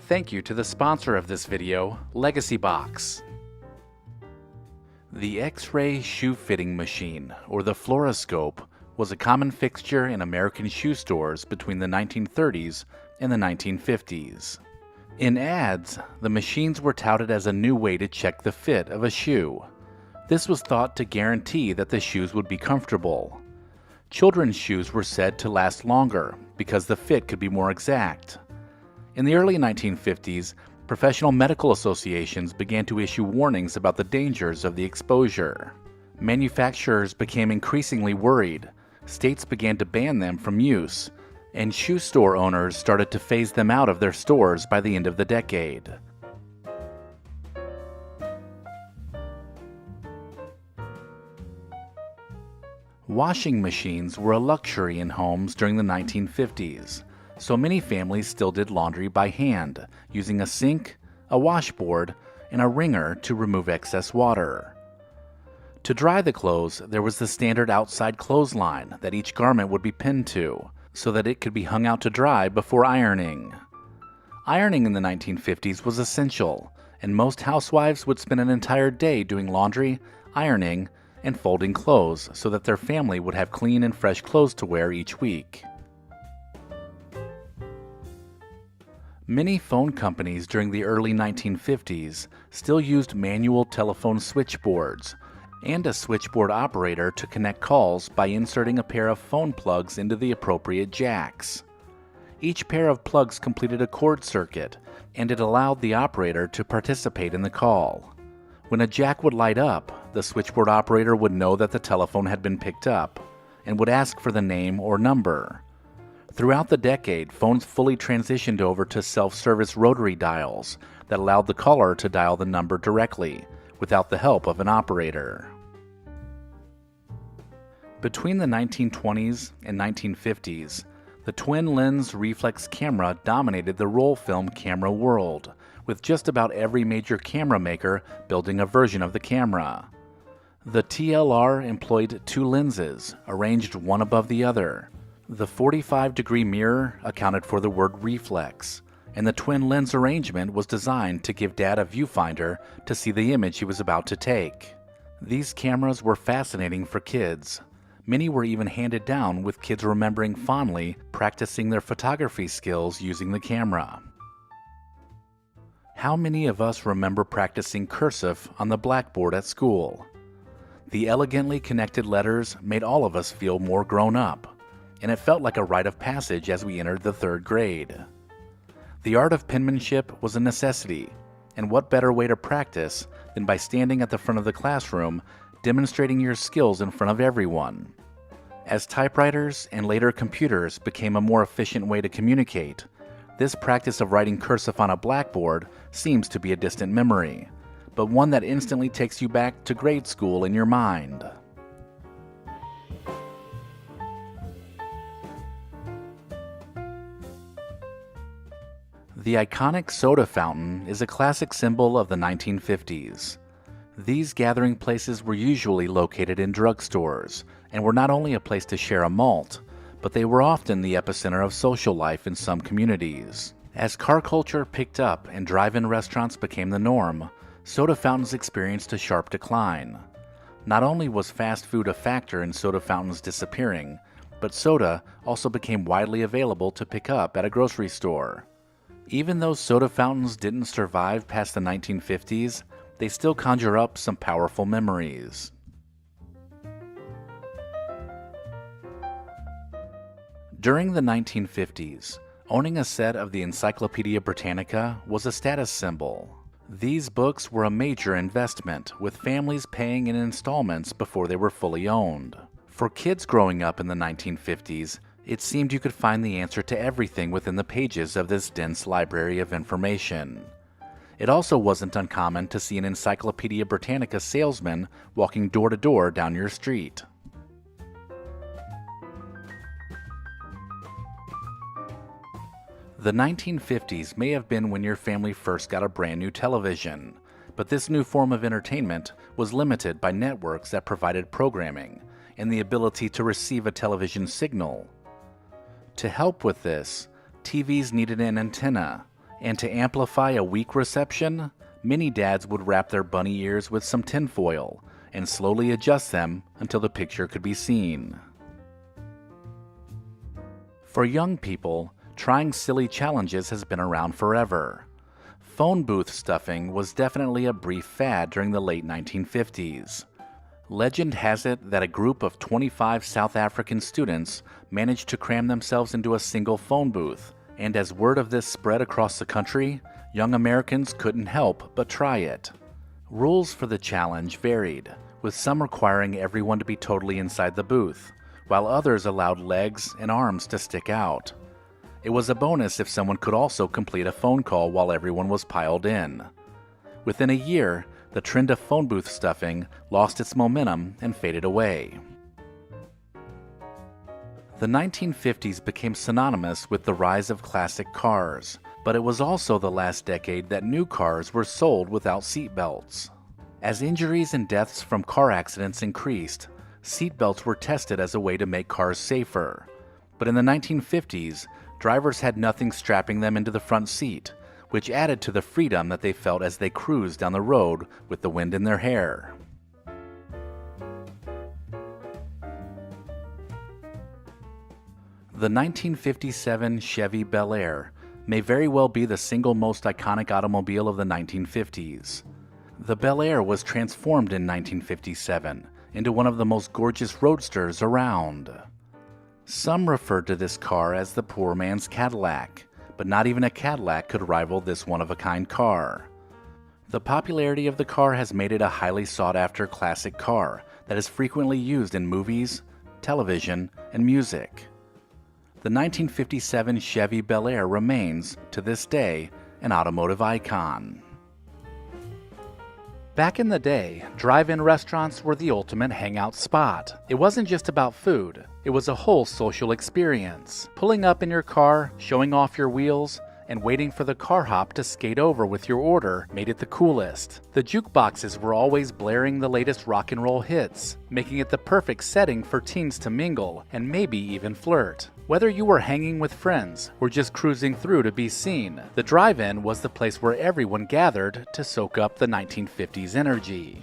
Thank you to the sponsor of this video, LEGACYBOX. The X-ray shoe fitting machine, or the fluoroscope, was a common fixture in American shoe stores between the 1930s and the 1950s. In ads, the machines were touted as a new way to check the fit of a shoe. This was thought to guarantee that the shoes would be comfortable. Children's shoes were said to last longer because the fit could be more exact. In the early 1950s, professional medical associations began to issue warnings about the dangers of the exposure. Manufacturers became increasingly worried, states began to ban them from use, and shoe store owners started to phase them out of their stores by the end of the decade. Washing machines were a luxury in homes during the 1950s, so many families still did laundry by hand, using a sink, a washboard, and a wringer to remove excess water. To dry the clothes, there was the standard outside clothesline that each garment would be pinned to, so that it could be hung out to dry before ironing. Ironing in the 1950s was essential, and most housewives would spend an entire day doing laundry, ironing, and folding clothes so that their family would have clean and fresh clothes to wear each week. Many phone companies during the early 1950s still used manual telephone switchboards and a switchboard operator to connect calls by inserting a pair of phone plugs into the appropriate jacks. Each pair of plugs completed a cord circuit, and it allowed the operator to participate in the call. When a jack would light up, the switchboard operator would know that the telephone had been picked up and would ask for the name or number. Throughout the decade, phones fully transitioned over to self-service rotary dials that allowed the caller to dial the number directly, without the help of an operator. Between the 1920s and 1950s, the twin-lens reflex camera dominated the roll film camera world, with just about every major camera maker building a version of the camera. The TLR employed two lenses, arranged one above the other. The 45-degree mirror accounted for the word reflex, and the twin lens arrangement was designed to give Dad a viewfinder to see the image he was about to take. These cameras were fascinating for kids. Many were even handed down, with kids remembering fondly practicing their photography skills using the camera. How many of us remember practicing cursive on the blackboard at school? The elegantly connected letters made all of us feel more grown up, and it felt like a rite of passage as we entered the third grade. The art of penmanship was a necessity, and what better way to practice than by standing at the front of the classroom, demonstrating your skills in front of everyone. As typewriters and later computers became a more efficient way to communicate, this practice of writing cursive on a blackboard seems to be a distant memory, but one that instantly takes you back to grade school in your mind. The iconic soda fountain is a classic symbol of the 1950s. These gathering places were usually located in drugstores, and were not only a place to share a malt, but they were often the epicenter of social life in some communities. As car culture picked up and drive-in restaurants became the norm, soda fountains experienced a sharp decline. Not only was fast food a factor in soda fountains disappearing, but soda also became widely available to pick up at a grocery store. Even though soda fountains didn't survive past the 1950s, they still conjure up some powerful memories. During the 1950s, owning a set of the Encyclopedia Britannica was a status symbol. These books were a major investment, with families paying in installments before they were fully owned. For kids growing up in the 1950s, it seemed you could find the answer to everything within the pages of this dense library of information. It also wasn't uncommon to see an Encyclopedia Britannica salesman walking door to door down your street. The 1950s may have been when your family first got a brand new television, but this new form of entertainment was limited by networks that provided programming and the ability to receive a television signal. To help with this, TVs needed an antenna, And to amplify a weak reception, many dads would wrap their bunny ears with some tinfoil and slowly adjust them until the picture could be seen. For young people, trying silly challenges has been around forever. Phone booth stuffing was definitely a brief fad during the late 1950s. Legend has it that a group of 25 South African students managed to cram themselves into a single phone booth, and as word of this spread across the country, young Americans couldn't help but try it. Rules for the challenge varied, with some requiring everyone to be totally inside the booth, while others allowed legs and arms to stick out. It was a bonus if someone could also complete a phone call while everyone was piled in. Within a year, the trend of phone booth stuffing lost its momentum and faded away. The 1950s became synonymous with the rise of classic cars, but it was also the last decade that new cars were sold without seatbelts. As injuries and deaths from car accidents increased, seatbelts were tested as a way to make cars safer. But in the 1950s, drivers had nothing strapping them into the front seat, which added to the freedom that they felt as they cruised down the road with the wind in their hair. The 1957 Chevy Bel Air may very well be the single most iconic automobile of the 1950s. The Bel Air was transformed in 1957 into one of the most gorgeous roadsters around. Some referred to this car as the poor man's Cadillac, but not even a Cadillac could rival this one-of-a-kind car. The popularity of the car has made it a highly sought-after classic car that is frequently used in movies, television, and music. The 1957 Chevy Bel Air remains, to this day, an automotive icon. Back in the day, drive-in restaurants were the ultimate hangout spot. It wasn't just about food, it was a whole social experience. Pulling up in your car, showing off your wheels, and waiting for the car hop to skate over with your order made it the coolest. The jukeboxes were always blaring the latest rock and roll hits, making it the perfect setting for teens to mingle and maybe even flirt. Whether you were hanging with friends or just cruising through to be seen, the drive-in was the place where everyone gathered to soak up the 1950s energy.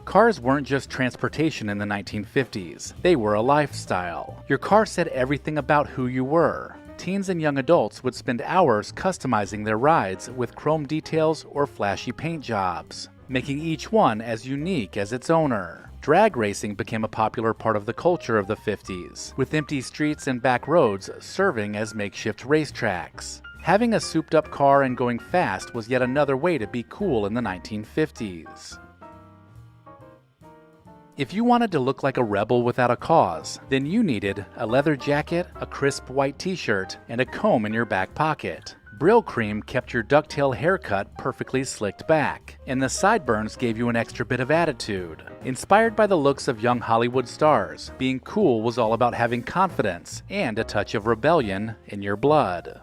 Cars weren't just transportation in the 1950s, they were a lifestyle. Your car said everything about who you were. Teens and young adults would spend hours customizing their rides with chrome details or flashy paint jobs, making each one as unique as its owner. Drag racing became a popular part of the culture of the 50s, with empty streets and back roads serving as makeshift racetracks. Having a souped-up car and going fast was yet another way to be cool in the 1950s. If you wanted to look like a rebel without a cause, then you needed a leather jacket, a crisp white t-shirt, and a comb in your back pocket. Brill cream kept your ducktail haircut perfectly slicked back, and the sideburns gave you an extra bit of attitude. Inspired by the looks of young Hollywood stars, being cool was all about having confidence and a touch of rebellion in your blood.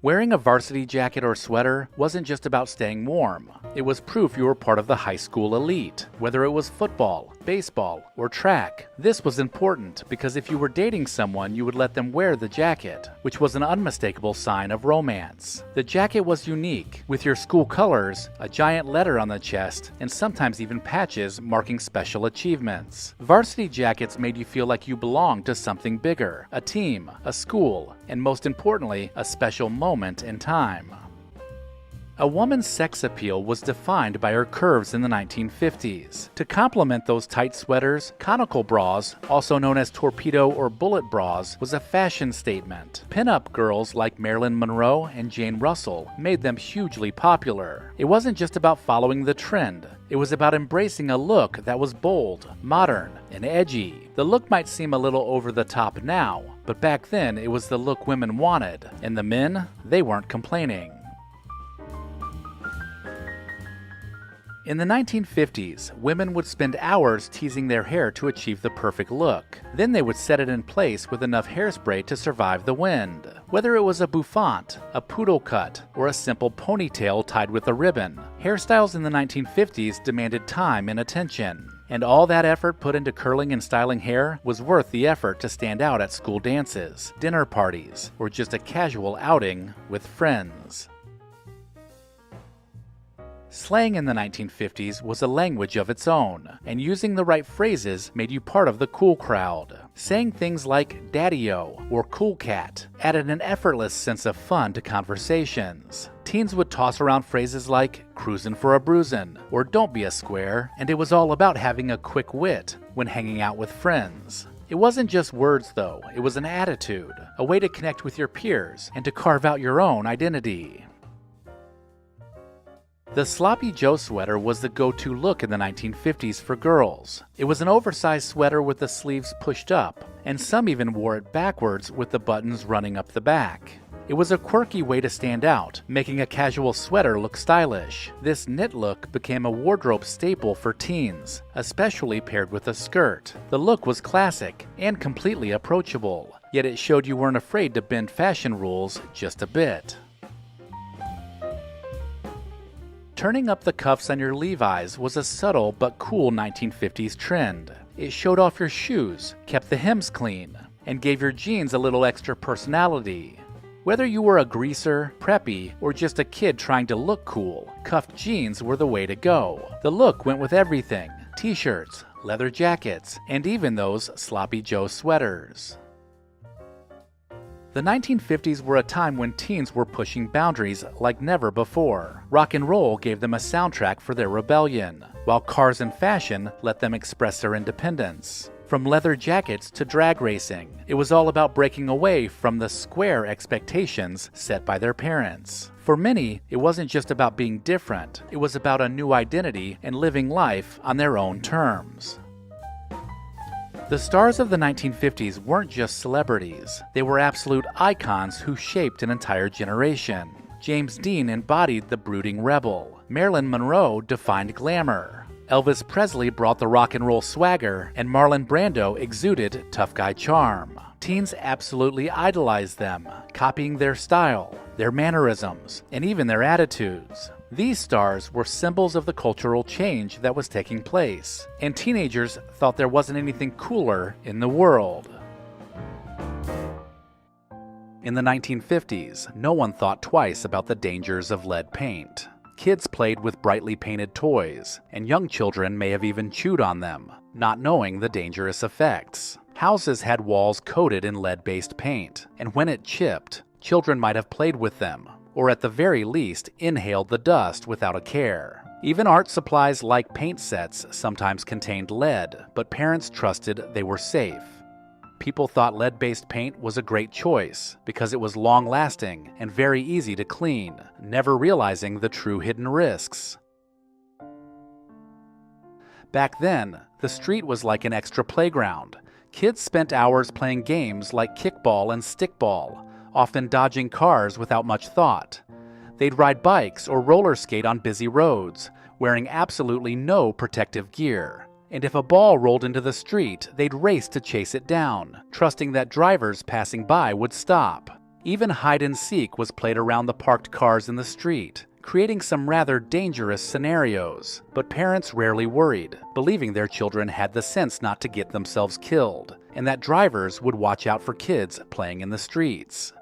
Wearing a varsity jacket or sweater wasn't just about staying warm. It was proof you were part of the high school elite, whether it was football, baseball, or track. This was important because if you were dating someone, you would let them wear the jacket, which was an unmistakable sign of romance. The jacket was unique, with your school colors, a giant letter on the chest, and sometimes even patches marking special achievements. Varsity jackets made you feel like you belonged to something bigger, a team, a school, and most importantly, a special moment in time. A woman's sex appeal was defined by her curves in the 1950s. To complement those tight sweaters, conical bras, also known as torpedo or bullet bras, was a fashion statement. Pin-up girls like Marilyn Monroe and Jane Russell made them hugely popular. It wasn't just about following the trend. It was about embracing a look that was bold, modern, and edgy. The look might seem a little over the top now, but back then it was the look women wanted, and the men, they weren't complaining. In the 1950s, women would spend hours teasing their hair to achieve the perfect look. Then they would set it in place with enough hairspray to survive the wind. Whether it was a bouffant, a poodle cut, or a simple ponytail tied with a ribbon, hairstyles in the 1950s demanded time and attention. And all that effort put into curling and styling hair was worth the effort to stand out at school dances, dinner parties, or just a casual outing with friends. Slang in the 1950s was a language of its own, and using the right phrases made you part of the cool crowd. Saying things like daddy-o or cool cat added an effortless sense of fun to conversations. Teens would toss around phrases like cruisin' for a bruisin' or don't be a square, and it was all about having a quick wit when hanging out with friends. It wasn't just words though, it was an attitude, a way to connect with your peers and to carve out your own identity. The Sloppy Joe sweater was the go-to look in the 1950s for girls. It was an oversized sweater with the sleeves pushed up, and some even wore it backwards with the buttons running up the back. It was a quirky way to stand out, making a casual sweater look stylish. This knit look became a wardrobe staple for teens, especially paired with a skirt. The look was classic and completely approachable, yet it showed you weren't afraid to bend fashion rules just a bit. Turning up the cuffs on your Levi's was a subtle but cool 1950s trend. It showed off your shoes, kept the hems clean, and gave your jeans a little extra personality. Whether you were a greaser, preppy, or just a kid trying to look cool, cuffed jeans were the way to go. The look went with everything: t-shirts, leather jackets, and even those Sloppy Joe sweaters. The 1950s were a time when teens were pushing boundaries like never before. Rock and roll gave them a soundtrack for their rebellion, while cars and fashion let them express their independence. From leather jackets to drag racing, it was all about breaking away from the square expectations set by their parents. For many, it wasn't just about being different, it was about a new identity and living life on their own terms. The stars of the 1950s weren't just celebrities, they were absolute icons who shaped an entire generation. James Dean embodied the brooding rebel. Marilyn Monroe defined glamour. Elvis Presley brought the rock and roll swagger, and Marlon Brando exuded tough guy charm. Teens absolutely idolized them, copying their style, their mannerisms, and even their attitudes. These stars were symbols of the cultural change that was taking place, and teenagers thought there wasn't anything cooler in the world. In the 1950s, no one thought twice about the dangers of lead paint. Kids played with brightly painted toys, and young children may have even chewed on them, not knowing the dangerous effects. Houses had walls coated in lead-based paint, and when it chipped, children might have played with them, or at the very least inhaled the dust without a care. Even art supplies like paint sets sometimes contained lead, but parents trusted they were safe. People thought lead-based paint was a great choice because it was long-lasting and very easy to clean, never realizing the true hidden risks. Back then, the street was like an extra playground. Kids spent hours playing games like kickball and stickball, often dodging cars without much thought. They'd ride bikes or roller skate on busy roads, wearing absolutely no protective gear. And if a ball rolled into the street, they'd race to chase it down, trusting that drivers passing by would stop. Even hide and seek was played around the parked cars in the street, creating some rather dangerous scenarios. But parents rarely worried, believing their children had the sense not to get themselves killed, and that drivers would watch out for kids playing in the streets.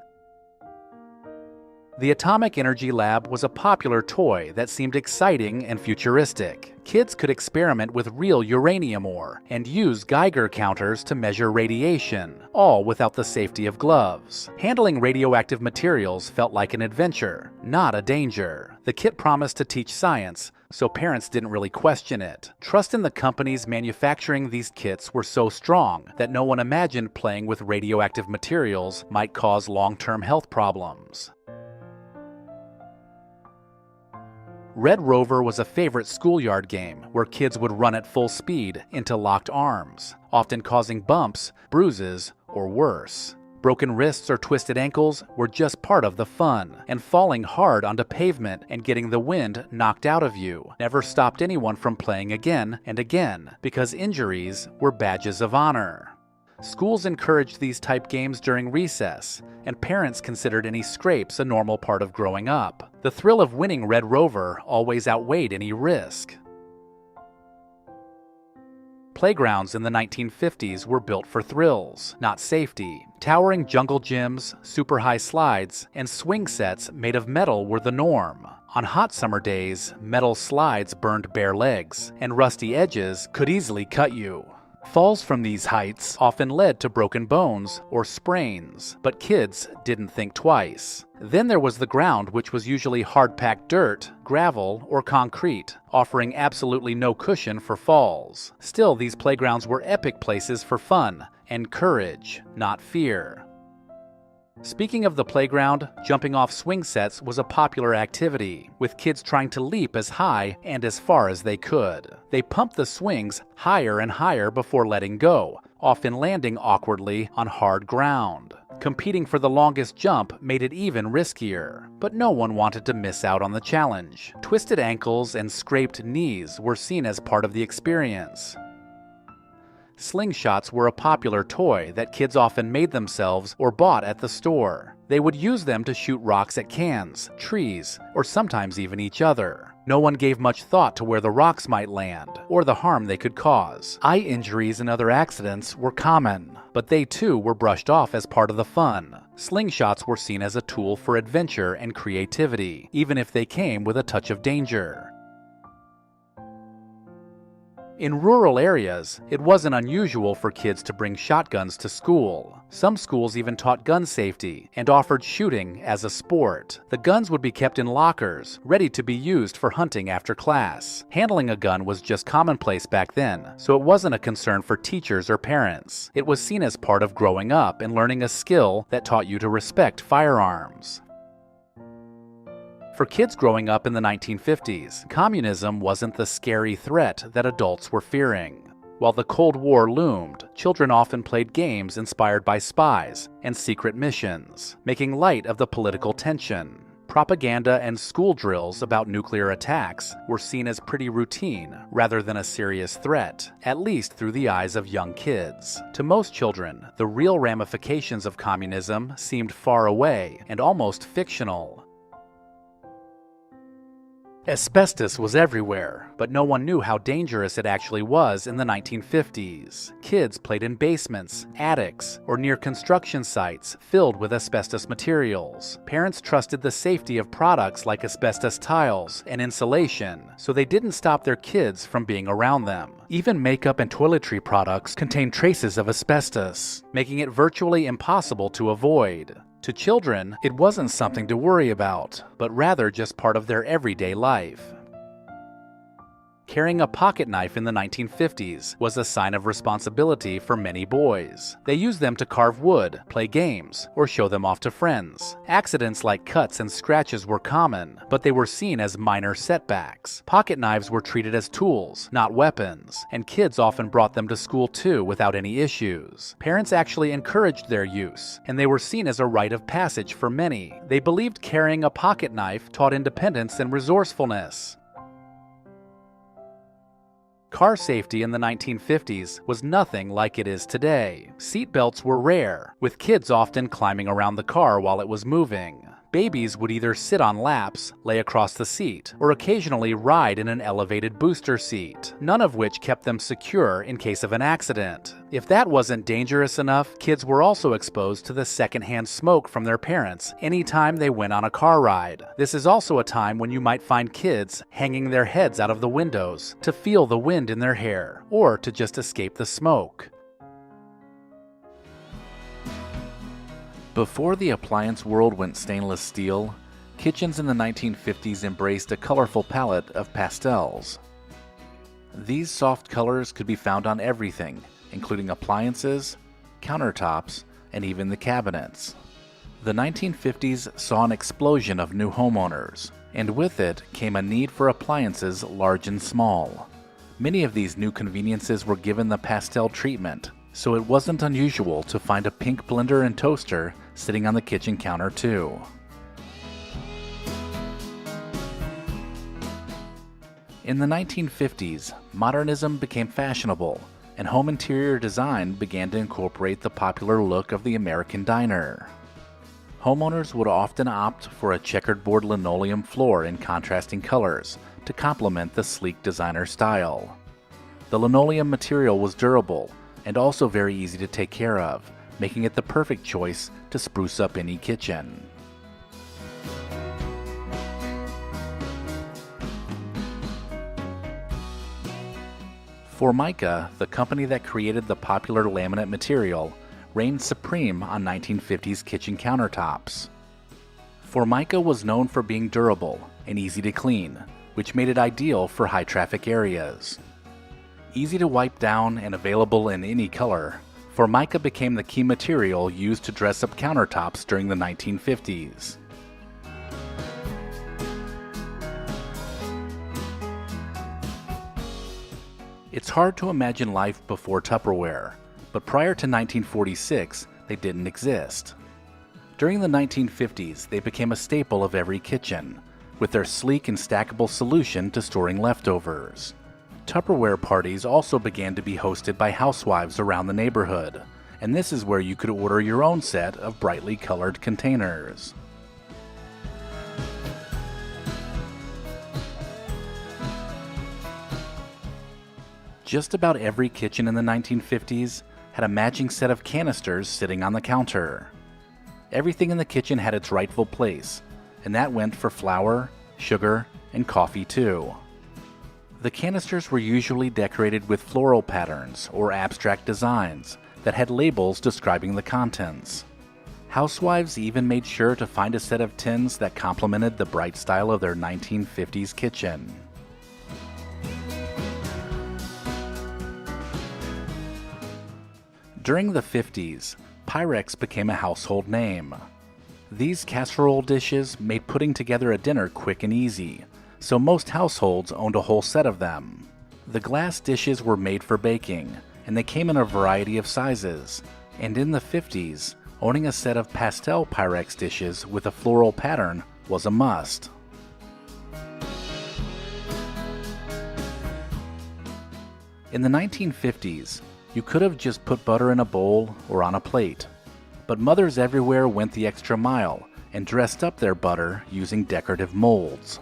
The Atomic Energy Lab was a popular toy that seemed exciting and futuristic. Kids could experiment with real uranium ore and use Geiger counters to measure radiation, all without the safety of gloves. Handling radioactive materials felt like an adventure, not a danger. The kit promised to teach science, so parents didn't really question it. Trust in the companies manufacturing these kits were so strong that no one imagined playing with radioactive materials might cause long-term health problems. Red Rover was a favorite schoolyard game where kids would run at full speed into locked arms, often causing bumps, bruises, or worse. Broken wrists or twisted ankles were just part of the fun, and falling hard onto pavement and getting the wind knocked out of you never stopped anyone from playing again and again, because injuries were badges of honor. Schools encouraged these type games during recess, and parents considered any scrapes a normal part of growing up. The thrill of winning Red Rover always outweighed any risk. Playgrounds in the 1950s were built for thrills, not safety. Towering jungle gyms, super high slides, and swing sets made of metal were the norm. On hot summer days, metal slides burned bare legs, and rusty edges could easily cut you. Falls from these heights often led to broken bones or sprains, but kids didn't think twice. Then there was the ground, which was usually hard-packed dirt, gravel, or concrete, offering absolutely no cushion for falls. Still, these playgrounds were epic places for fun and courage, not fear. Speaking of the playground, jumping off swing sets was a popular activity, with kids trying to leap as high and as far as they could. They pumped the swings higher and higher before letting go, often landing awkwardly on hard ground. Competing for the longest jump made it even riskier, but no one wanted to miss out on the challenge. Twisted ankles and scraped knees were seen as part of the experience. Slingshots were a popular toy that kids often made themselves or bought at the store. They would use them to shoot rocks at cans, trees, or sometimes even each other. No one gave much thought to where the rocks might land or the harm they could cause. Eye injuries and other accidents were common, but they too were brushed off as part of the fun. Slingshots were seen as a tool for adventure and creativity, even if they came with a touch of danger. In rural areas, it wasn't unusual for kids to bring shotguns to school. Some schools even taught gun safety and offered shooting as a sport. The guns would be kept in lockers, ready to be used for hunting after class. Handling a gun was just commonplace back then, so it wasn't a concern for teachers or parents. It was seen as part of growing up and learning a skill that taught you to respect firearms. For kids growing up in the 1950s, communism wasn't the scary threat that adults were fearing. While the Cold War loomed, children often played games inspired by spies and secret missions, making light of the political tension. Propaganda and school drills about nuclear attacks were seen as pretty routine rather than a serious threat, at least through the eyes of young kids. To most children, the real ramifications of communism seemed far away and almost fictional. Asbestos was everywhere, but no one knew how dangerous it actually was in the 1950s. Kids played in basements, attics, or near construction sites filled with asbestos materials. Parents trusted the safety of products like asbestos tiles and insulation, so they didn't stop their kids from being around them. Even makeup and toiletry products contained traces of asbestos, making it virtually impossible to avoid. To children, it wasn't something to worry about, but rather just part of their everyday life. Carrying a pocket knife in the 1950s was a sign of responsibility for many boys. They used them to carve wood, play games, or show them off to friends. Accidents like cuts and scratches were common, but they were seen as minor setbacks. Pocket knives were treated as tools, not weapons, and kids often brought them to school too without any issues. Parents actually encouraged their use, and they were seen as a rite of passage for many. They believed carrying a pocket knife taught independence and resourcefulness. Car safety in the 1950s was nothing like it is today. Seatbelts were rare, with kids often climbing around the car while it was moving. Babies would either sit on laps, lay across the seat, or occasionally ride in an elevated booster seat, none of which kept them secure in case of an accident. If that wasn't dangerous enough, kids were also exposed to the secondhand smoke from their parents anytime they went on a car ride. This is also a time when you might find kids hanging their heads out of the windows to feel the wind in their hair, or to just escape the smoke. Before the appliance world went stainless steel, kitchens in the 1950s embraced a colorful palette of pastels. These soft colors could be found on everything, including appliances, countertops, and even the cabinets. The 1950s saw an explosion of new homeowners, and with it came a need for appliances large and small. Many of these new conveniences were given the pastel treatment, so it wasn't unusual to find a pink blender and toaster sitting on the kitchen counter too. In the 1950s, modernism became fashionable, and home interior design began to incorporate the popular look of the American diner. Homeowners would often opt for a checkerboard linoleum floor in contrasting colors to complement the sleek designer style. The linoleum material was durable and also very easy to take care of, making it the perfect choice to spruce up any kitchen. Formica, the company that created the popular laminate material, reigned supreme on 1950s kitchen countertops. Formica was known for being durable and easy to clean, which made it ideal for high-traffic areas. Easy to wipe down and available in any color, Formica became the key material used to dress up countertops during the 1950s. It's hard to imagine life before Tupperware, but prior to 1946, they didn't exist. During the 1950s, they became a staple of every kitchen, with their sleek and stackable solution to storing leftovers. Tupperware parties also began to be hosted by housewives around the neighborhood, and this is where you could order your own set of brightly colored containers. Just about every kitchen in the 1950s had a matching set of canisters sitting on the counter. Everything in the kitchen had its rightful place, and that went for flour, sugar, and coffee too. The canisters were usually decorated with floral patterns or abstract designs that had labels describing the contents. Housewives even made sure to find a set of tins that complemented the bright style of their 1950s kitchen. During the 50s, Pyrex became a household name. These casserole dishes made putting together a dinner quick and easy, so most households owned a whole set of them. The glass dishes were made for baking, and they came in a variety of sizes, and in the 50s, owning a set of pastel Pyrex dishes with a floral pattern was a must. In the 1950s, you could have just put butter in a bowl or on a plate, but mothers everywhere went the extra mile and dressed up their butter using decorative molds.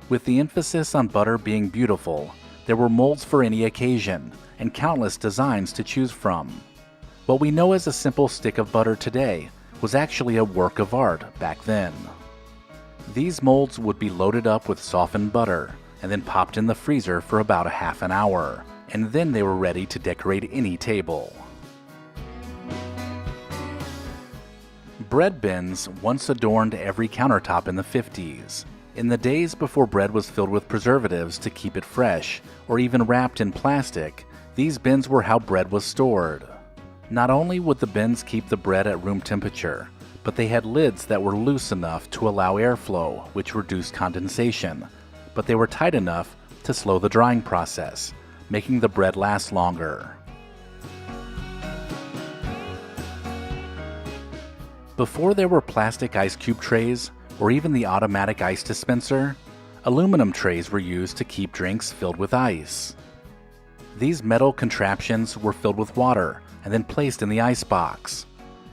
With the emphasis on butter being beautiful, there were molds for any occasion and countless designs to choose from. What we know as a simple stick of butter today was actually a work of art back then. These molds would be loaded up with softened butter and then popped in the freezer for about a half an hour, and then they were ready to decorate any table. Bread bins once adorned every countertop in the 50s. In the days before bread was filled with preservatives to keep it fresh, or even wrapped in plastic, these bins were how bread was stored. Not only would the bins keep the bread at room temperature, but they had lids that were loose enough to allow airflow, which reduced condensation, but they were tight enough to slow the drying process, making the bread last longer. Before there were plastic ice cube trays or even the automatic ice dispenser, aluminum trays were used to keep drinks filled with ice. These metal contraptions were filled with water and then placed in the ice box.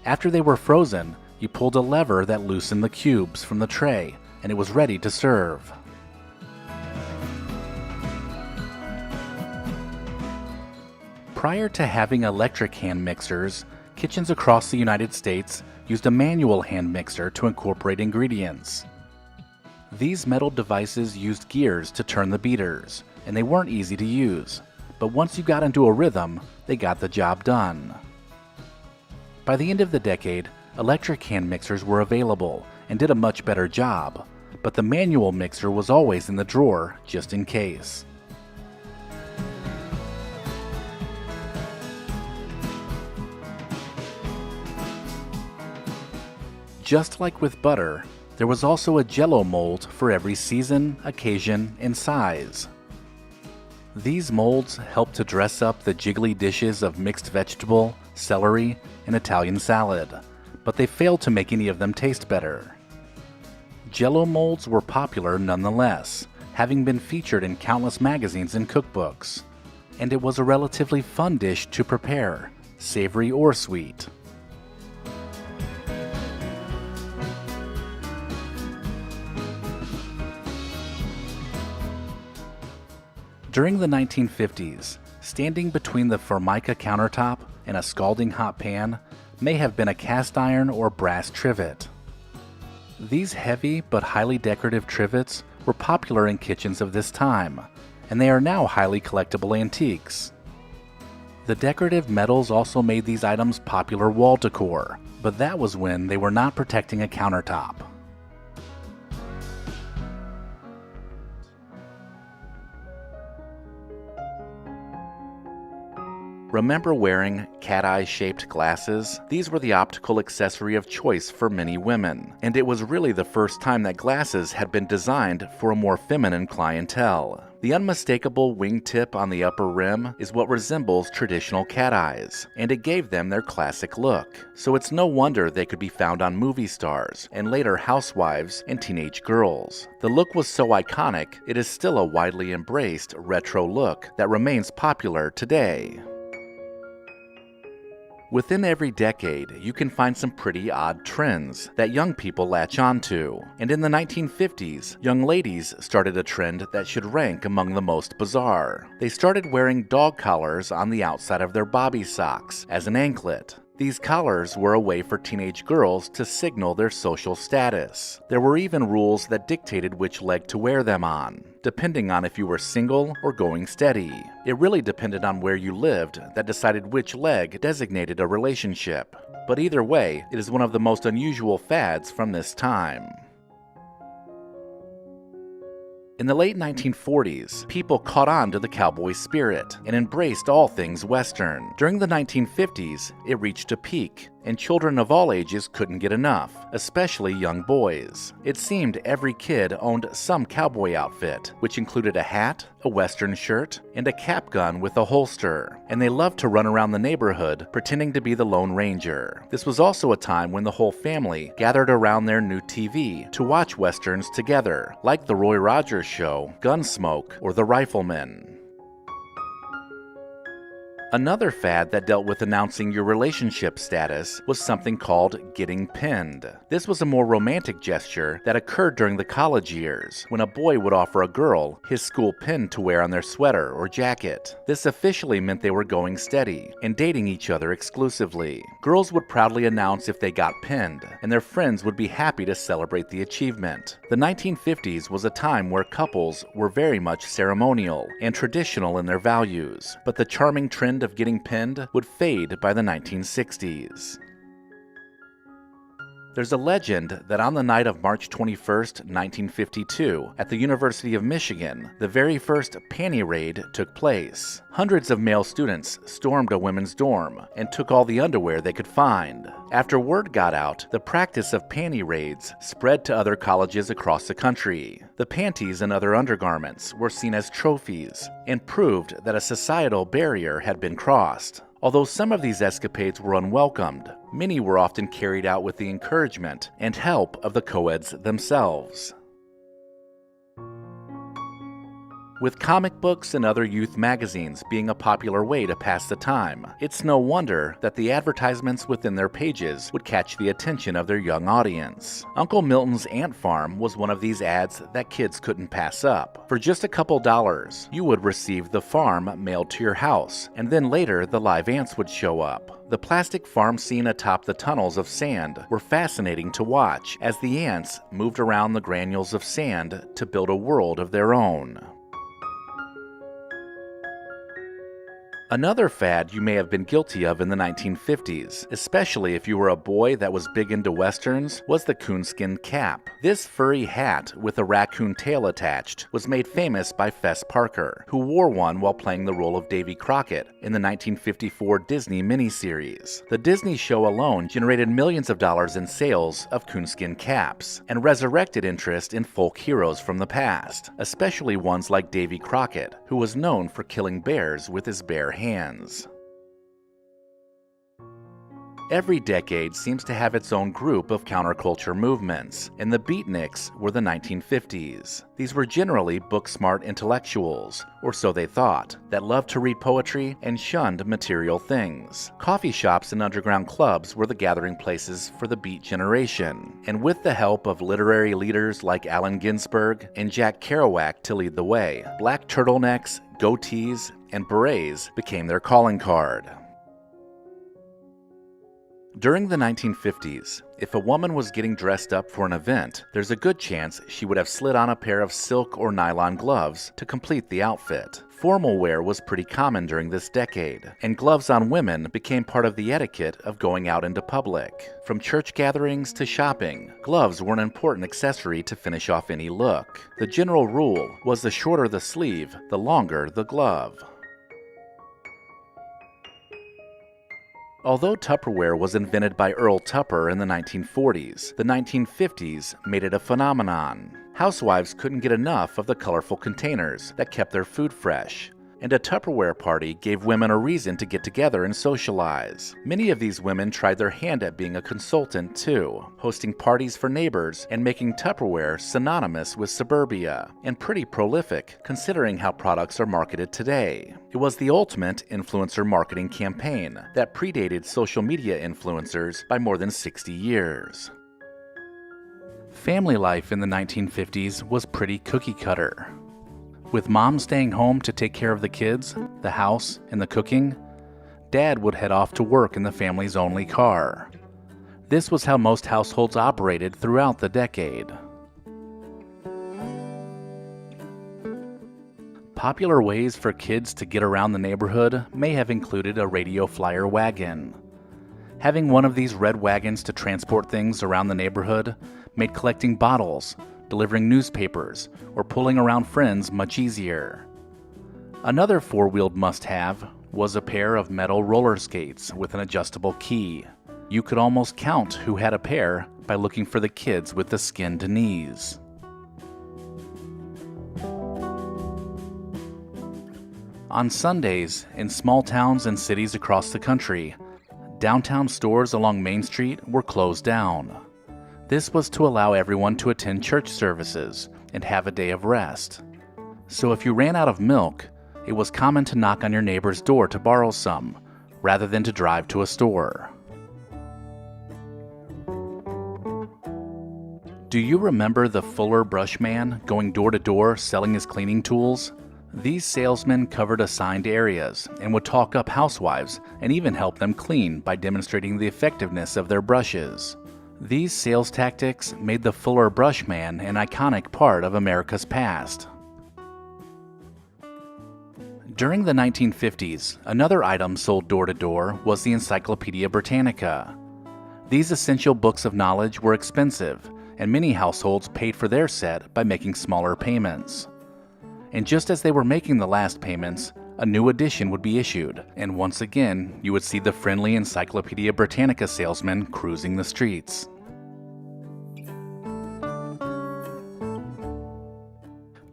After they were frozen, you pulled a lever that loosened the cubes from the tray and it was ready to serve. Prior to having electric hand mixers, kitchens across the United States used a manual hand mixer to incorporate ingredients. These metal devices used gears to turn the beaters, and they weren't easy to use, but once you got into a rhythm, they got the job done. By the end of the decade, electric hand mixers were available and did a much better job, but the manual mixer was always in the drawer just in case. Just like with butter, there was also a Jell-O mold for every season, occasion, and size. These molds help to dress up the jiggly dishes of mixed vegetable, celery, and Italian salad, but they failed to make any of them taste better. Jell-O molds were popular nonetheless, having been featured in countless magazines and cookbooks, and it was a relatively fun dish to prepare, savory or sweet. During the 1950s, standing between the Formica countertop and a scalding hot pan may have been a cast iron or brass trivet. These heavy but highly decorative trivets were popular in kitchens of this time, and they are now highly collectible antiques. The decorative metals also made these items popular wall decor, but that was when they were not protecting a countertop. Remember wearing cat-eye-shaped glasses? These were the optical accessory of choice for many women, and it was really the first time that glasses had been designed for a more feminine clientele. The unmistakable wingtip on the upper rim is what resembles traditional cat eyes, and it gave them their classic look. So it's no wonder they could be found on movie stars, and later housewives and teenage girls. The look was so iconic, it is still a widely embraced retro look that remains popular today. Within every decade, you can find some pretty odd trends that young people latch onto. And in the 1950s, young ladies started a trend that should rank among the most bizarre. They started wearing dog collars on the outside of their bobby socks as an anklet. These collars were a way for teenage girls to signal their social status. There were even rules that dictated which leg to wear them on, depending on if you were single or going steady. It really depended on where you lived that decided which leg designated a relationship. But either way, it is one of the most unusual fads from this time. In the late 1940s, people caught on to the cowboy spirit and embraced all things Western. During the 1950s, it reached a peak, and children of all ages couldn't get enough, especially young boys. It seemed every kid owned some cowboy outfit, which included a hat, a Western shirt, and a cap gun with a holster, and they loved to run around the neighborhood pretending to be the Lone Ranger. This was also a time when the whole family gathered around their new TV to watch Westerns together, like The Roy Rogers Show, Gunsmoke, or The Rifleman. Another fad that dealt with announcing your relationship status was something called getting pinned. This was a more romantic gesture that occurred during the college years, when a boy would offer a girl his school pin to wear on their sweater or jacket. This officially meant they were going steady and dating each other exclusively. Girls would proudly announce if they got pinned, and their friends would be happy to celebrate the achievement. The 1950s was a time where couples were very much ceremonial and traditional in their values, but the charming trend of getting pinned would fade by the 1960s. There's a legend that on the night of March 21st, 1952, at the University of Michigan, the very first panty raid took place. Hundreds of male students stormed a women's dorm and took all the underwear they could find. After word got out, the practice of panty raids spread to other colleges across the country. The panties and other undergarments were seen as trophies and proved that a societal barrier had been crossed. Although some of these escapades were unwelcomed, many were often carried out with the encouragement and help of the co-eds themselves. With comic books and other youth magazines being a popular way to pass the time, it's no wonder that the advertisements within their pages would catch the attention of their young audience. Uncle Milton's Ant Farm was one of these ads that kids couldn't pass up. For just a couple dollars, you would receive the farm mailed to your house, and then later the live ants would show up. The plastic farm scene atop the tunnels of sand were fascinating to watch as the ants moved around the granules of sand to build a world of their own. Another fad you may have been guilty of in the 1950s, especially if you were a boy that was big into westerns, was the coonskin cap. This furry hat with a raccoon tail attached was made famous by Fess Parker, who wore one while playing the role of Davy Crockett in the 1954 Disney miniseries. The Disney show alone generated millions of dollars in sales of coonskin caps and resurrected interest in folk heroes from the past, especially ones like Davy Crockett, who was known for killing bears with his bare hands. Every decade seems to have its own group of counterculture movements, and the beatniks were the 1950s. These were generally book-smart intellectuals, or so they thought, that loved to read poetry and shunned material things. Coffee shops and underground clubs were the gathering places for the beat generation, and with the help of literary leaders like Allen Ginsberg and Jack Kerouac to lead the way, black turtlenecks, goatees, and berets became their calling card. During the 1950s, if a woman was getting dressed up for an event, there's a good chance she would have slid on a pair of silk or nylon gloves to complete the outfit. Formal wear was pretty common during this decade, and gloves on women became part of the etiquette of going out into public. From church gatherings to shopping, gloves were an important accessory to finish off any look. The general rule was the shorter the sleeve, the longer the glove. Although Tupperware was invented by Earl Tupper in the 1940s, the 1950s made it a phenomenon. Housewives couldn't get enough of the colorful containers that kept their food fresh, and a Tupperware party gave women a reason to get together and socialize. Many of these women tried their hand at being a consultant too, hosting parties for neighbors and making Tupperware synonymous with suburbia, and pretty prolific considering how products are marketed today. It was the ultimate influencer marketing campaign that predated social media influencers by more than 60 years. Family life in the 1950s was pretty cookie-cutter. With mom staying home to take care of the kids, the house, and the cooking, dad would head off to work in the family's only car. This was how most households operated throughout the decade. Popular ways for kids to get around the neighborhood may have included a radio flyer wagon. Having one of these red wagons to transport things around the neighborhood made collecting bottles, delivering newspapers, or pulling around friends much easier. Another four-wheeled must-have was a pair of metal roller skates with an adjustable key. You could almost count who had a pair by looking for the kids with the skinned knees. On Sundays, in small towns and cities across the country, downtown stores along Main Street were closed down. This was to allow everyone to attend church services and have a day of rest. So if you ran out of milk, it was common to knock on your neighbor's door to borrow some, rather than to drive to a store. Do you remember the Fuller brush man going door to door selling his cleaning tools? These salesmen covered assigned areas and would talk up housewives and even help them clean by demonstrating the effectiveness of their brushes. These sales tactics made the Fuller brush man an iconic part of America's past. During the 1950s, another item sold door to door was the Encyclopedia Britannica. These essential books of knowledge were expensive, and many households paid for their set by making smaller payments. And just as they were making the last payments, a new edition would be issued, and once again, you would see the friendly Encyclopedia Britannica salesman cruising the streets.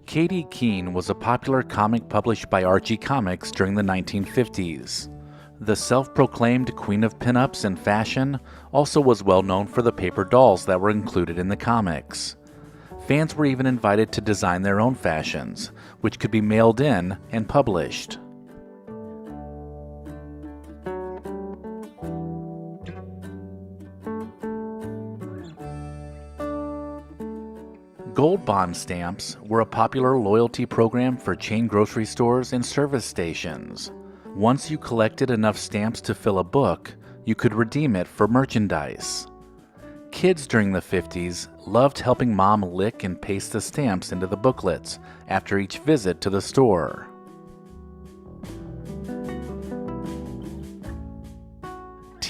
Katie Keene was a popular comic published by Archie Comics during the 1950s. The self-proclaimed queen of pinups and fashion also was well known for the paper dolls that were included in the comics. Fans were even invited to design their own fashions, which could be mailed in and published. Gold bond stamps were a popular loyalty program for chain grocery stores and service stations. Once you collected enough stamps to fill a book, you could redeem it for merchandise. Kids during the 50s loved helping mom lick and paste the stamps into the booklets after each visit to the store.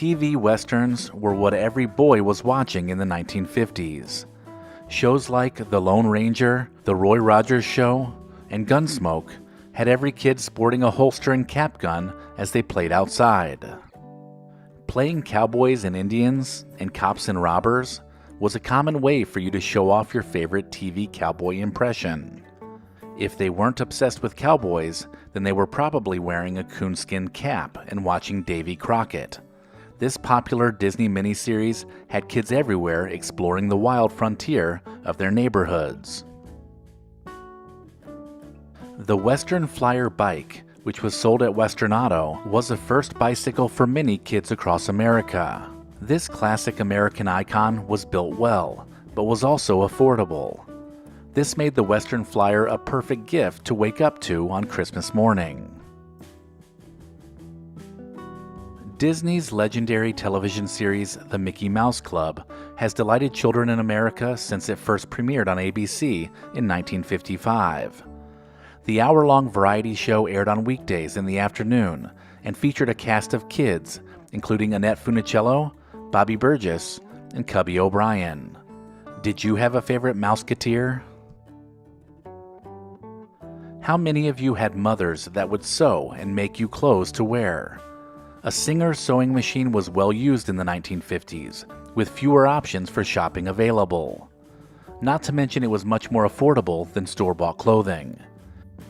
TV westerns were what every boy was watching in the 1950s. Shows like The Lone Ranger, The Roy Rogers Show, and Gunsmoke had every kid sporting a holster and cap gun as they played outside. Playing cowboys and Indians and cops and robbers was a common way for you to show off your favorite TV cowboy impression. If they weren't obsessed with cowboys, then they were probably wearing a coonskin cap and watching Davy Crockett. This popular Disney miniseries had kids everywhere exploring the wild frontier of their neighborhoods. The Western Flyer bike, which was sold at Western Auto, was the first bicycle for many kids across America. This classic American icon was built well, but was also affordable. This made the Western Flyer a perfect gift to wake up to on Christmas morning. Disney's legendary television series, The Mickey Mouse Club, has delighted children in America since it first premiered on ABC in 1955. The hour-long variety show aired on weekdays in the afternoon and featured a cast of kids, including Annette Funicello, Bobby Burgess, and Cubby O'Brien. Did you have a favorite Mouseketeer? How many of you had mothers that would sew and make you clothes to wear? A Singer sewing machine was well used in the 1950s, with fewer options for shopping available. Not to mention it was much more affordable than store-bought clothing.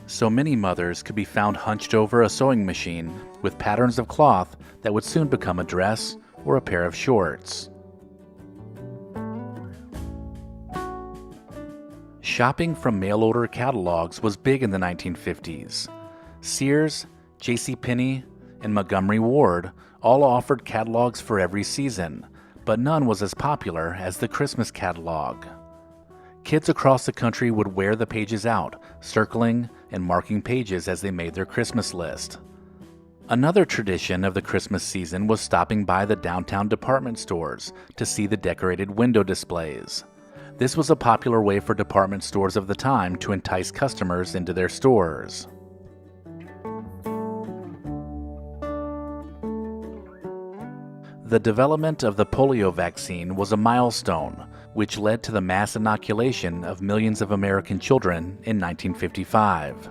So many mothers could be found hunched over a sewing machine with patterns of cloth that would soon become a dress or a pair of shorts. Shopping from mail-order catalogs was big in the 1950s. Sears, JCPenney, and Montgomery Ward all offered catalogs for every season, but none was as popular as the Christmas catalog. Kids across the country would wear the pages out, circling and marking pages as they made their Christmas list. Another tradition of the Christmas season was stopping by the downtown department stores to see the decorated window displays. This was a popular way for department stores of the time to entice customers into their stores. The development of the polio vaccine was a milestone, which led to the mass inoculation of millions of American children in 1955.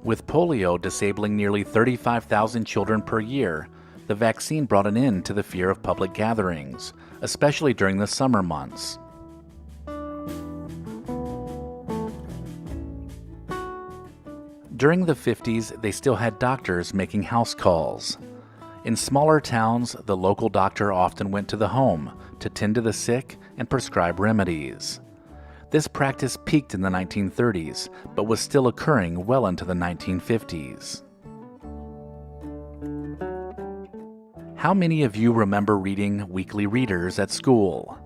With polio disabling nearly 35,000 children per year, the vaccine brought an end to the fear of public gatherings, especially during the summer months. During the 50s, they still had doctors making house calls. In smaller towns, the local doctor often went to the home to tend to the sick and prescribe remedies. This practice peaked in the 1930s, but was still occurring well into the 1950s. How many of you remember reading Weekly Readers at school?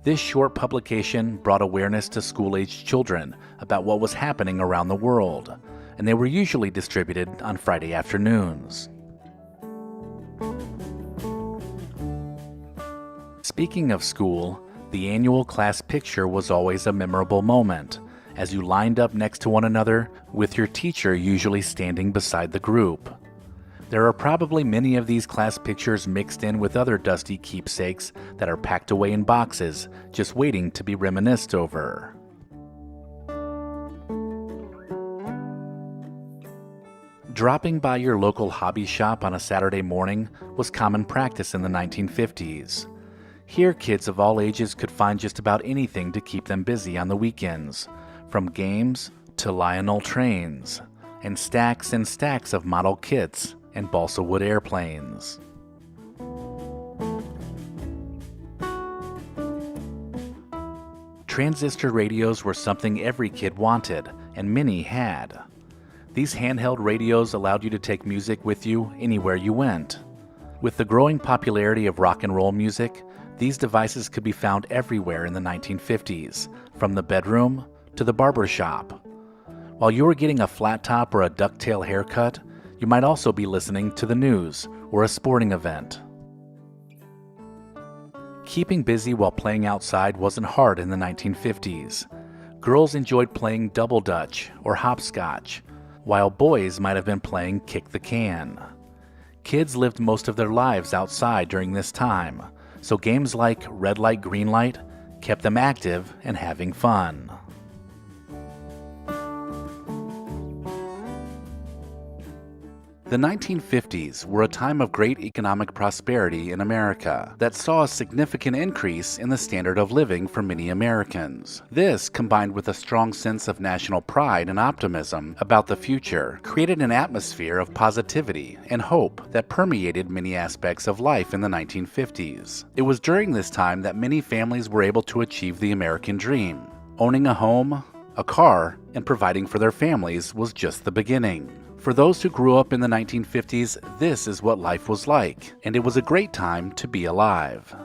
This short publication brought awareness to school-aged children about what was happening around the world, and they were usually distributed on Friday afternoons. Speaking of school, the annual class picture was always a memorable moment, as you lined up next to one another with your teacher usually standing beside the group. There are probably many of these class pictures mixed in with other dusty keepsakes that are packed away in boxes, just waiting to be reminisced over. Dropping by your local hobby shop on a Saturday morning was common practice in the 1950s. Here, kids of all ages could find just about anything to keep them busy on the weekends, from games to Lionel trains, and stacks of model kits and balsa wood airplanes. Transistor radios were something every kid wanted, and many had. These handheld radios allowed you to take music with you anywhere you went. With the growing popularity of rock and roll music, these devices could be found everywhere in the 1950s, from the bedroom to the barber shop. While you were getting a flat top or a ducktail haircut, you might also be listening to the news or a sporting event. Keeping busy while playing outside wasn't hard in the 1950s. Girls enjoyed playing double dutch or hopscotch, while boys might have been playing kick the can. Kids lived most of their lives outside during this time, so games like red light, green light kept them active and having fun. The 1950s were a time of great economic prosperity in America that saw a significant increase in the standard of living for many Americans. This, combined with a strong sense of national pride and optimism about the future, created an atmosphere of positivity and hope that permeated many aspects of life in the 1950s. It was during this time that many families were able to achieve the American dream. Owning a home, a car, and providing for their families was just the beginning. For those who grew up in the 1950s, this is what life was like, and it was a great time to be alive.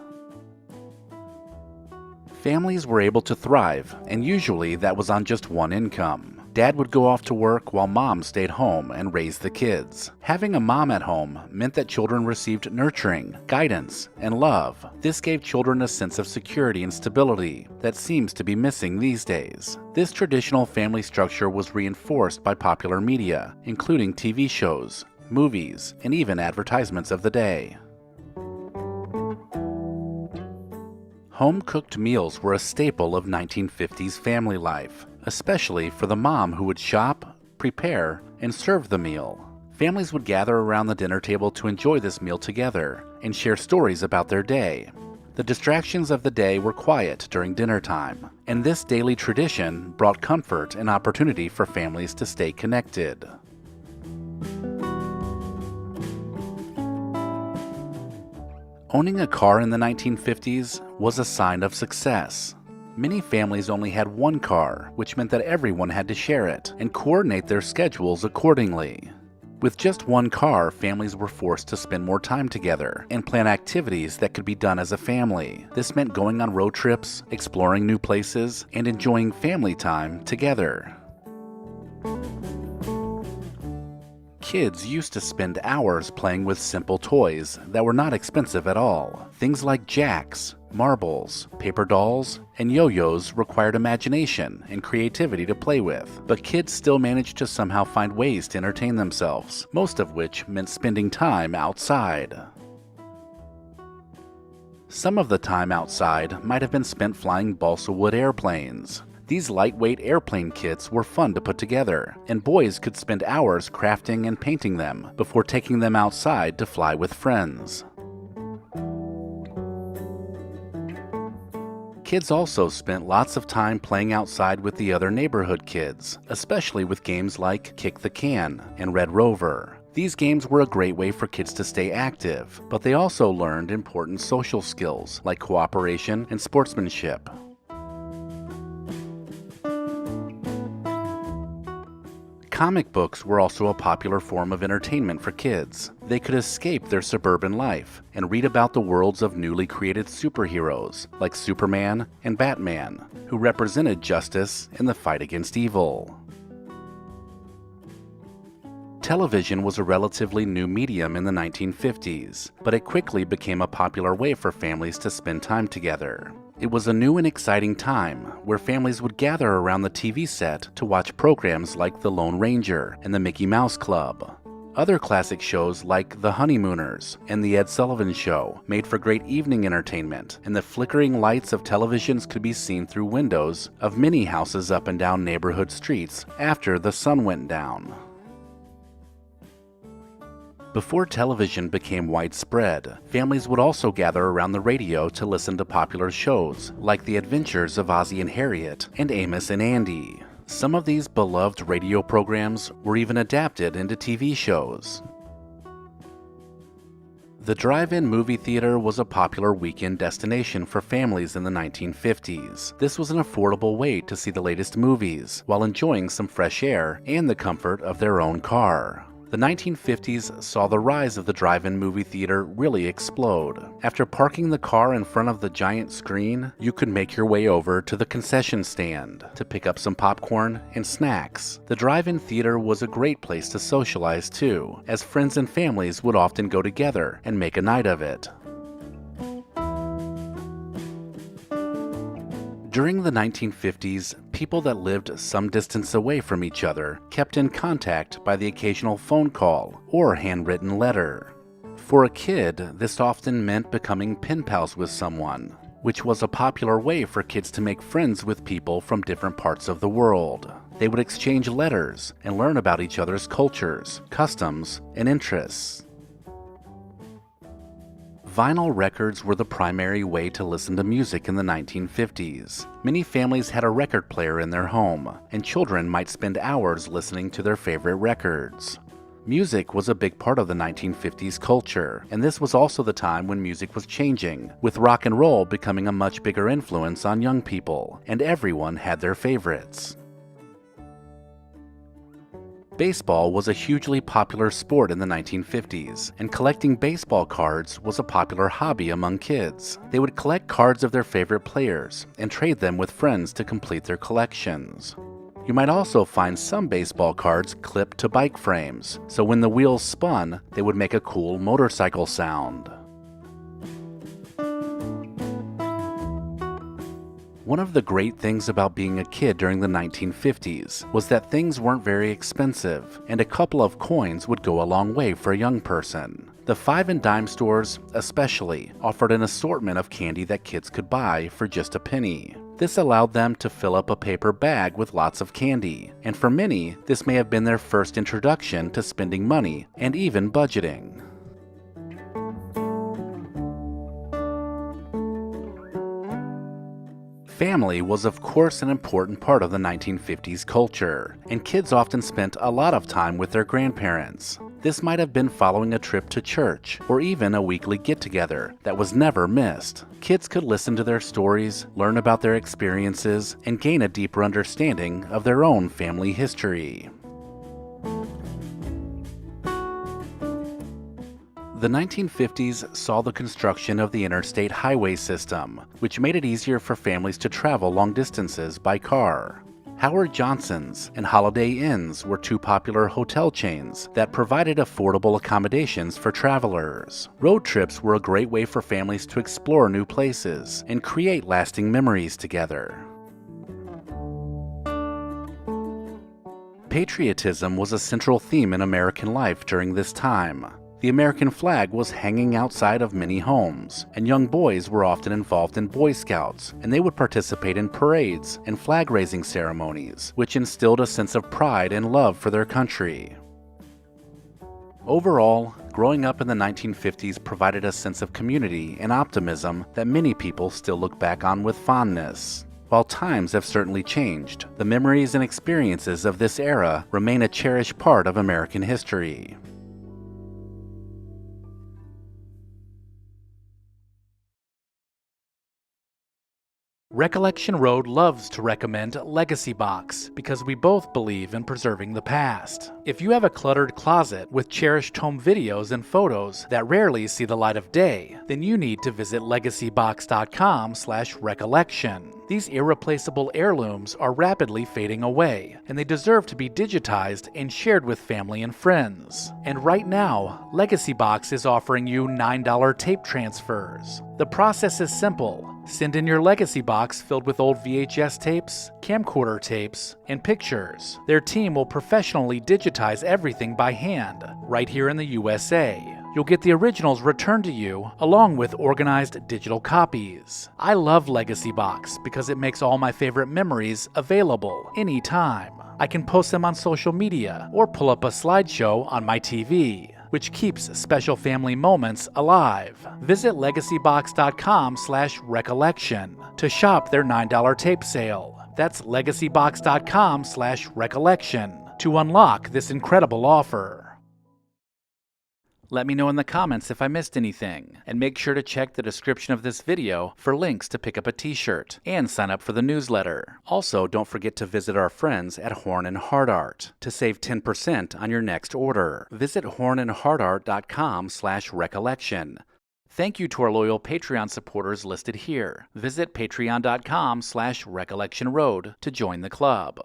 Families were able to thrive, and usually that was on just one income. Dad would go off to work while mom stayed home and raised the kids. Having a mom at home meant that children received nurturing, guidance, and love. This gave children a sense of security and stability that seems to be missing these days. This traditional family structure was reinforced by popular media, including TV shows, movies, and even advertisements of the day. Home-cooked meals were a staple of 1950s family life, especially for the mom who would shop, prepare, and serve the meal. Families would gather around the dinner table to enjoy this meal together and share stories about their day. The distractions of the day were quiet during dinner time, and this daily tradition brought comfort and opportunity for families to stay connected. Owning a car in the 1950s was a sign of success. Many families only had one car, which meant that everyone had to share it and coordinate their schedules accordingly. With just one car, families were forced to spend more time together and plan activities that could be done as a family. This meant going on road trips, exploring new places, and enjoying family time together. Kids used to spend hours playing with simple toys that were not expensive at all. Things like jacks, marbles, paper dolls, and yo-yos required imagination and creativity to play with, but kids still managed to somehow find ways to entertain themselves, most of which meant spending time outside. Some of the time outside might have been spent flying balsa wood airplanes. These lightweight airplane kits were fun to put together, and boys could spend hours crafting and painting them before taking them outside to fly with friends. Kids also spent lots of time playing outside with the other neighborhood kids, especially with games like Kick the Can and Red Rover. These games were a great way for kids to stay active, but they also learned important social skills like cooperation and sportsmanship. Comic books were also a popular form of entertainment for kids. They could escape their suburban life and read about the worlds of newly created superheroes like Superman and Batman, who represented justice in the fight against evil. Television was a relatively new medium in the 1950s, but it quickly became a popular way for families to spend time together. It was a new and exciting time where families would gather around the TV set to watch programs like The Lone Ranger and The Mickey Mouse Club. Other classic shows like The Honeymooners and The Ed Sullivan Show made for great evening entertainment, and the flickering lights of televisions could be seen through windows of many houses up and down neighborhood streets after the sun went down. Before television became widespread, families would also gather around the radio to listen to popular shows like The Adventures of Ozzie and Harriet and Amos and Andy. Some of these beloved radio programs were even adapted into TV shows. The drive-in movie theater was a popular weekend destination for families in the 1950s. This was an affordable way to see the latest movies while enjoying some fresh air and the comfort of their own car. The 1950s saw the rise of the drive-in movie theater really explode. After parking the car in front of the giant screen, you could make your way over to the concession stand to pick up some popcorn and snacks. The drive-in theater was a great place to socialize too, as friends and families would often go together and make a night of it. During the 1950s, people that lived some distance away from each other kept in contact by the occasional phone call or handwritten letter. For a kid, this often meant becoming pen pals with someone, which was a popular way for kids to make friends with people from different parts of the world. They would exchange letters and learn about each other's cultures, customs, and interests. Vinyl records were the primary way to listen to music in the 1950s. Many families had a record player in their home, and children might spend hours listening to their favorite records. Music was a big part of the 1950s culture, and this was also the time when music was changing, with rock and roll becoming a much bigger influence on young people, and everyone had their favorites. Baseball was a hugely popular sport in the 1950s, and collecting baseball cards was a popular hobby among kids. They would collect cards of their favorite players and trade them with friends to complete their collections. You might also find some baseball cards clipped to bike frames, so when the wheels spun, they would make a cool motorcycle sound. One of the great things about being a kid during the 1950s was that things weren't very expensive, and a couple of coins would go a long way for a young person. The 5 and dime stores, especially, offered an assortment of candy that kids could buy for just a penny. This allowed them to fill up a paper bag with lots of candy, and for many, this may have been their first introduction to spending money and even budgeting. Family was of course an important part of the 1950s culture, and kids often spent a lot of time with their grandparents. This might have been following a trip to church, or even a weekly get-together that was never missed. Kids could listen to their stories, learn about their experiences, and gain a deeper understanding of their own family history. The 1950s saw the construction of the interstate highway system, which made it easier for families to travel long distances by car. Howard Johnson's and Holiday Inns were two popular hotel chains that provided affordable accommodations for travelers. Road trips were a great way for families to explore new places and create lasting memories together. Patriotism was a central theme in American life during this time. The American flag was hanging outside of many homes, and young boys were often involved in Boy Scouts, and they would participate in parades and flag-raising ceremonies, which instilled a sense of pride and love for their country. Overall, growing up in the 1950s provided a sense of community and optimism that many people still look back on with fondness. While times have certainly changed, the memories and experiences of this era remain a cherished part of American history. Recollection Road loves to recommend LEGACYBOX because we both believe in preserving the past. If you have a cluttered closet with cherished home videos and photos that rarely see the light of day, then you need to visit LEGACYBOX.com/recollection. These irreplaceable heirlooms are rapidly fading away, and they deserve to be digitized and shared with family and friends. And right now, LEGACYBOX is offering you $9 tape transfers. The process is simple. Send in your LEGACYBOX filled with old VHS tapes, camcorder tapes, and pictures. Their team will professionally digitize everything by hand, right here in the USA. You'll get the originals returned to you, along with organized digital copies. I love LEGACYBOX because it makes all my favorite memories available anytime. I can post them on social media or pull up a slideshow on my TV, which keeps special family moments alive. Visit LEGACYBOX.com/recollection to shop their $9 tape sale. That's LEGACYBOX.com/recollection to unlock this incredible offer. Let me know in the comments if I missed anything, and make sure to check the description of this video for links to pick up a t-shirt and sign up for the newsletter. Also, don't forget to visit our friends at Horn & Hardart to save 10% on your next order. Visit hornandhardart.com/recollection. Thank you to our loyal Patreon supporters listed here. Visit patreon.com/recollectionroad to join the club.